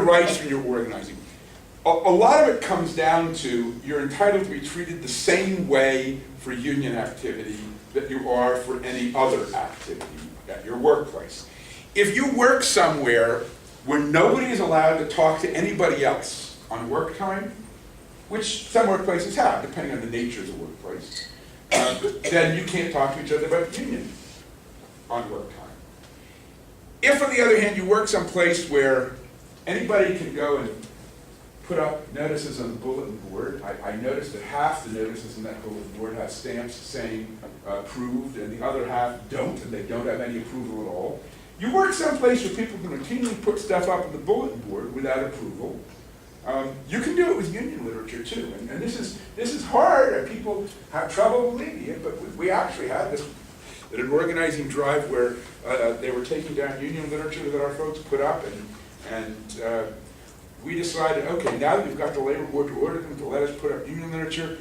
rights when you're organizing? A lot of it comes down to you're entitled to be treated the same way for union activity that you are for any other activity at your workplace. If you work somewhere where nobody is allowed to talk to anybody else on work time, which some workplaces have, depending on the nature of the workplace, then you can't talk to each other about the union on work time. If, on the other hand, you work someplace where anybody can go and put up notices on the bulletin board, I noticed that half the notices on that bulletin board have stamps saying approved, and the other half don't, and they don't have any approval at all. You work someplace where people can routinely put stuff up on the bulletin board without approval. You can do it with union literature too, and this is hard, and people have trouble believing it, but we actually had this at an organizing drive where they were taking down union literature that our folks put up, and we decided, okay, now that we've got the labor board to order them to let us put up union literature,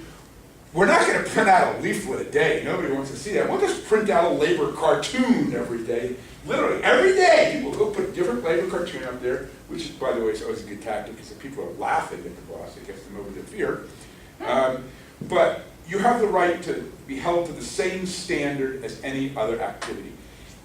we're not going to print out a leaflet a day. Nobody wants to see that. We'll just print out a labor cartoon every day. Literally, every day, people will put a different labor cartoon up there, which is, by the way, is always a good tactic, because if people are laughing at the boss, it gets them over their fear. But you have the right to be held to the same standard as any other activity.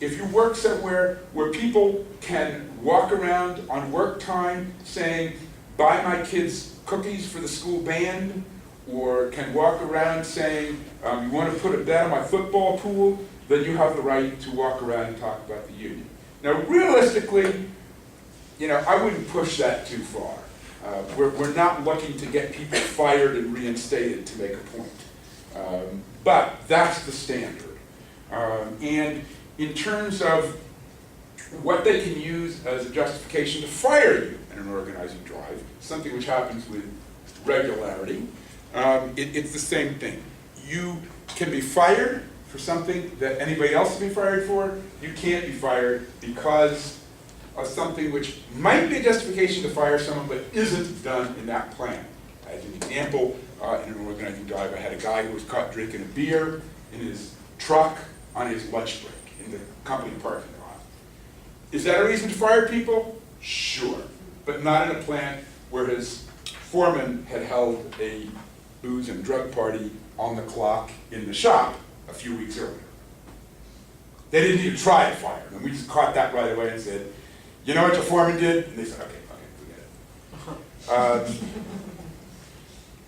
If you work somewhere where people can walk around on work time saying, buy my kids cookies for the school band, or can walk around saying, you want to put a bet on my football pool, then you have the right to walk around and talk about the union. Now, realistically, I wouldn't push that too far. We're not looking to get people fired and reinstated to make a point. But that's the standard. And in terms of what they can use as a justification to fire you in an organizing drive, something which happens with regularity, it's the same thing. You can be fired for something that anybody else can be fired for. You can't be fired because of something which might be a justification to fire someone but isn't done in that plan. As an example, in an organizing drive, I had a guy who was caught drinking a beer in his truck on his lunch break in the company parking lot. Is that a reason to fire people? Sure, but not in a plant where his foreman had held a booze and drug party on the clock in the shop a few weeks earlier. They didn't even try to fire him, and we just caught that right away and said, you know what your foreman did? And they said, okay, forget it.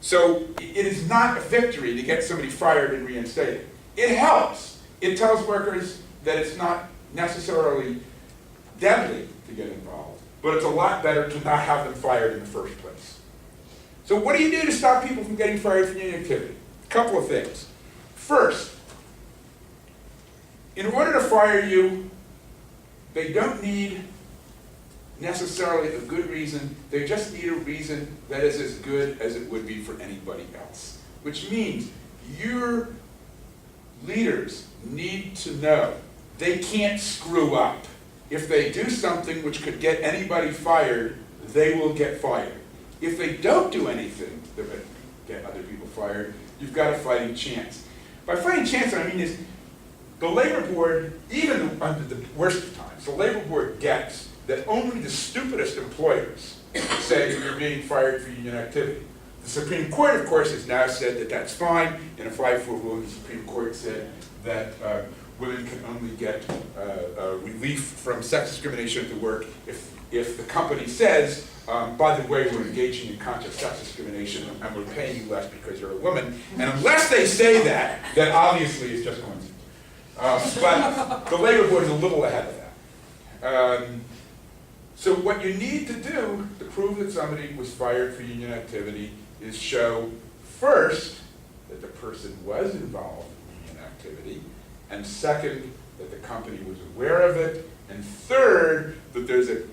So it is not a victory to get somebody fired and reinstated. It helps. It tells workers that it's not necessarily deadly to get involved, but it's a lot better to not have them fired in the first place. So what do you do to stop people from getting fired for union activity? A couple of things. First, in order to fire you, they don't need necessarily a good reason. They just need a reason that is as good as it would be for anybody else. Which means your leaders need to know they can't screw up. If they do something which could get anybody fired, they will get fired. If they don't do anything that would get other people fired, you've got a fighting chance. By fighting chance, what I mean is the labor board, even under the worst of times, the labor board gets that only the stupidest employers say you're being fired for union activity. The Supreme Court, of course, has now said that that's fine. In a 5-4 ruling, the Supreme Court said that women can only get relief from sex discrimination at the work if the company says, by the way, we're engaging in conscious sex discrimination and we're paying you less because you're a woman. And unless they say that, then obviously it's just coincidence. But the labor board is a little ahead of that. So what you need to do to prove that somebody was fired for union activity is show, first, that the person was involved in union activity, and second, that the company was aware of it, and third, that there's a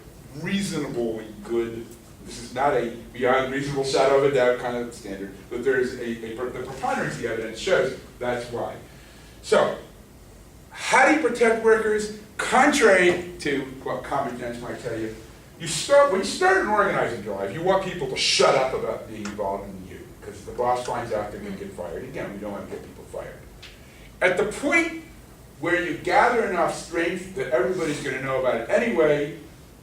reasonably good, this is not a beyond reasonable shadow of a doubt kind of standard, but there's the preponderance of the evidence shows that's why. So, how do you protect workers? Contrary to what common sense might tell you, when you start an organizing drive, you want people to shut up about being involved in you, because if the boss finds out they're going to get fired, again, we don't want to get people fired. At the point where you gather enough strength that everybody's going to know about it anyway,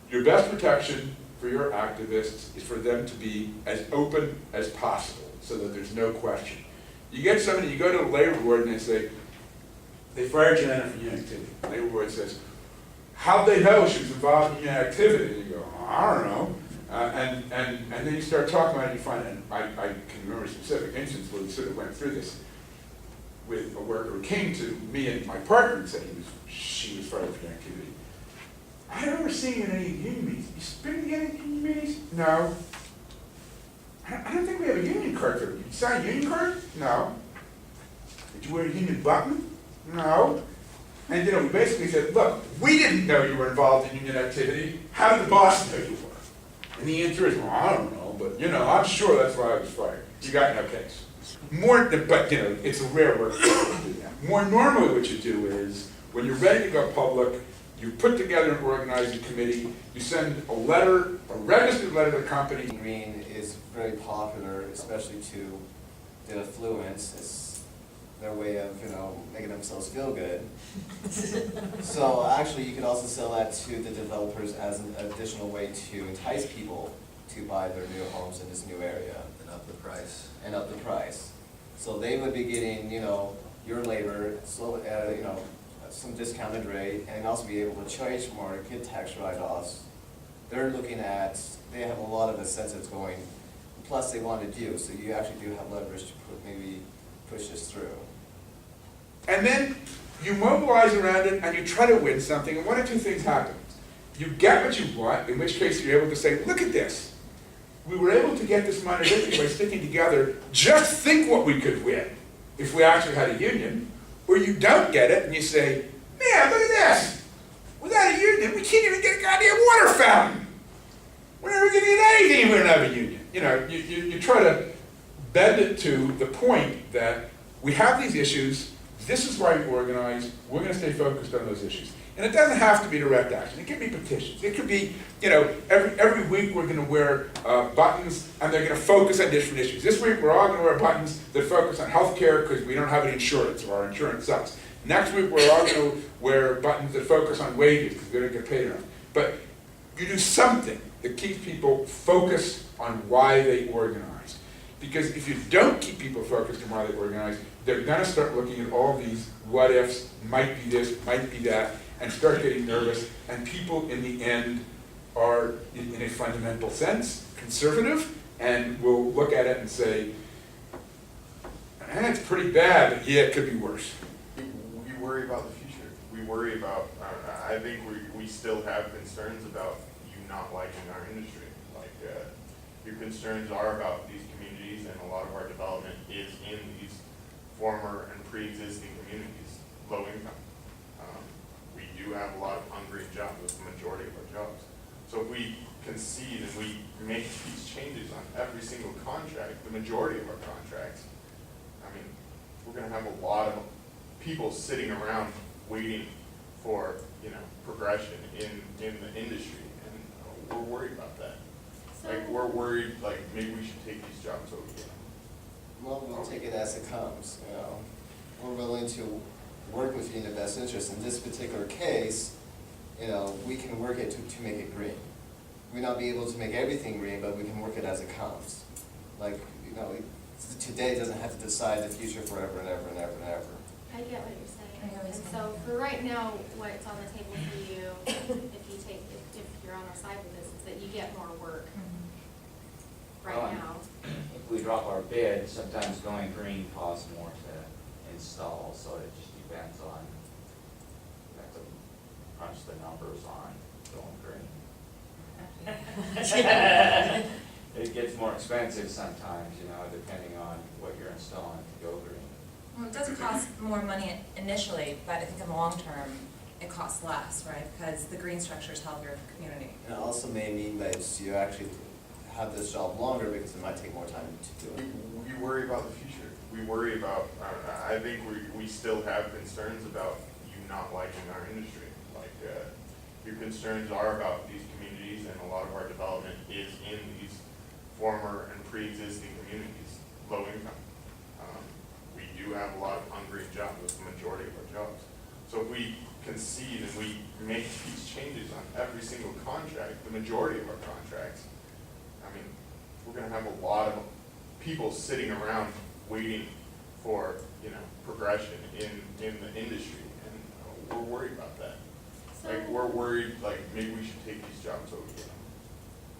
your best protection for your activists is for them to be as open as possible so that there's no question. You get somebody, you go to the labor board and they say, they fired Janet for union activity. The labor board says, how'd they know she was involved in union activity? And you go, oh, I don't know. And then you start talking about it and you find, and I can remember a specific instance where we sort of went through this with a worker who came to me and my partner and said she was fired for union activity. I don't ever seen you in any union meetings. You been to any union meetings? No. I don't think we have a union card for you. Did you sign a union card? No. Did you wear a union button? No. And we basically said, look, we didn't know you were involved in union activity. How did the boss know you were? And the answer is, well, I don't know, but I'm sure that's why I was fired. You got no case. But it's a rare work to do that. More normally what you do is, when you're ready to go public, you put together an organizing committee, you send a letter, a registered letter to the company. Green is very popular, especially to the affluents. It's their way of, making themselves feel good. So actually, you could also sell that to the developers as an additional way to entice people to buy their new homes in this new area. And up the price. And up the price. So they would be getting, your labor, some discounted rate, and also be able to charge more, get tax write-offs. They're looking at, they have a lot of incentives going, plus they wanted you, so you actually do have leverage to maybe push this through. And then you mobilize around it and you try to win something, and one of two things happen. You get what you want, in which case you're able to say, look at this. We were able to get this minor victory by sticking together. Just think what we could win if we actually had a union. Or you don't get it and you say, man, look at this. Without a union, we can't even get a goddamn water fountain. We're never going to get anything if we don't have a union. You try to bend it to the point that we have these issues, this is why we organize, we're going to stay focused on those issues. And it doesn't have to be direct action. It can be petitions. It could be, every week we're going to wear buttons and they're going to focus on different issues. This week we're all going to wear buttons that focus on health care because we don't have any insurance or our insurance sucks. Next week we're all going to wear buttons that focus on wages because we don't get paid enough. But you do something that keeps people focused on why they organize. Because if you don't keep people focused on why they organize, they're going to start looking at all these what ifs, might be this, might be that, and start getting nervous, and people in the end are, in a fundamental sense, conservative, and will look at it and say, it's pretty bad, but yeah, it could be worse. We worry about the future. We worry about, I think we still have concerns about you not liking our industry. Your concerns are about these communities, and a lot of our development is in these former and pre-existing communities, low income. We do have a lot of ungreen jobs, that's the majority of our jobs. So if we concede and we make these changes on every single contract, the majority of our contracts, we're going to have a lot of people sitting around waiting for progression in the industry, and we're worried about that. We're worried, maybe we should take these jobs over here. Well, we'll take it as it comes, We're willing to work with you in the best interest. In this particular case, we can work it to make it green. We may not be able to make everything green, but we can work it as it comes. Today doesn't have to decide the future forever and ever and ever and ever. I get what you're saying. And so for right now, what's on the table for you, if you're on our side with this, is that you get more work right now. If we drop our bid, sometimes going green costs more to install, so it just depends on, you have to crunch the numbers on going green. It gets more expensive sometimes, depending on what you're installing to go green. Well, it does cost more money initially, but I think in the long term, it costs less, right? Because the green structure is healthier for the community. And it also may mean that you actually have this job longer because it might take more time to do it. We worry about the future. We worry about, I think we still have concerns about you not liking our industry. Your concerns are about these communities, and a lot of our development is in these former and pre-existing communities, low income. We do have a lot of ungreen jobs, that's the majority of our jobs. So if we concede and we make these changes on every single contract, the majority of our contracts, I mean, we're gonna have a lot of people sitting around waiting for, you know, progression in the industry, and we're worried about that. So- Like, we're worried, like, maybe we should take these jobs over, you know?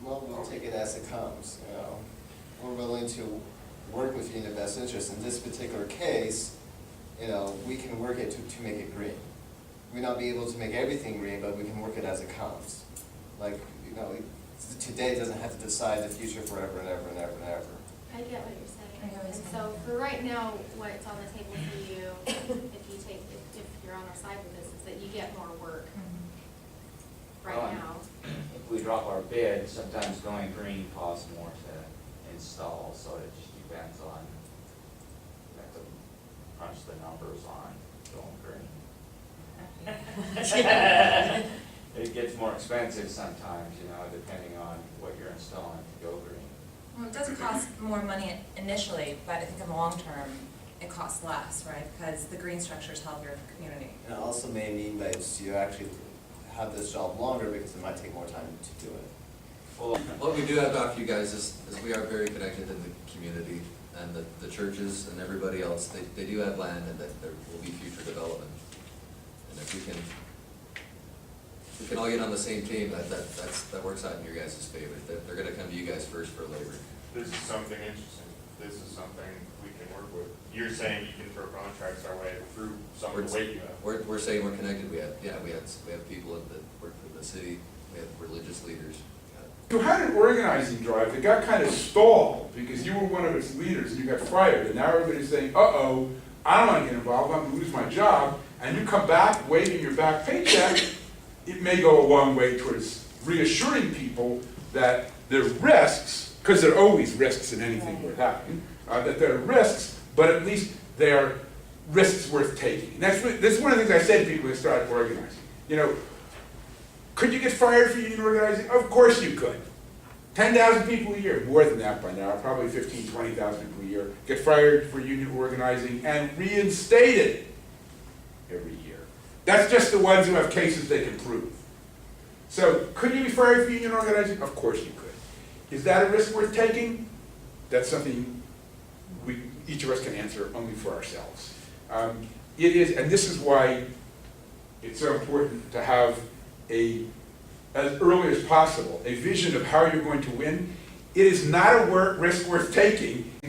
Well, we'll take it as it comes, you know. We're willing to work with you in the best interest. In this particular case, you know, we can work it to make it green. We may not be able to make everything green, but we can work it as it comes. Like, you know, today doesn't have to decide the future forever and ever and ever and ever. I get what you're saying. I get what you're And saying. so for right now, what's on the table for you, if you're on our side with this, is that you get more work right Well, now. If we drop our bid, sometimes going green costs more to install, so it just depends on, we have to crunch the numbers on going green. It gets more expensive sometimes, you know, depending on what you're installing to go green. Well, it does cost more money initially, but I think in the long term, it costs less, right? Because the green structure is healthier for the community. And it also may mean that you actually have this job longer because it might take more time to do it. Well, What we do have to offer you guys is we are very connected in the community, and the churches and everybody else, they do have land, and that there will be future development. And if we can all get on the same team, that works out in your guys' favor. They're gonna come to you guys first for labor. This is something interesting. This is something we can work with. You're saying you can throw contracts our way through some of the weight you have. We're saying we're connected, we have people that work for the city, we have religious leaders. You had an organizing drive that got kind of stalled because you were one of its leaders and you got fired, and now everybody's saying, uh-oh, I don't want to get involved, I'm gonna lose my job, and you come back waving your back paycheck. It may go a long way towards reassuring people that there are risks, because there are always risks in anything worth having, that there are risks, but at least they are risks worth taking. And this is one of the things I said to people who started organizing. You know, could you get fired for union organizing? Of course you could. 10,000 people a year, more than that by now, probably 15, 20,000 people a year, get fired for union organizing and reinstated every year. That's just the ones who have cases they can prove. So, could you be fired for union organizing? Of course you could. Is that a risk worth taking? That's something each of us can answer only for ourselves. It is, and this is why it's so important to have as early as possible, a vision of how you're going to win. It is not a risk worth taking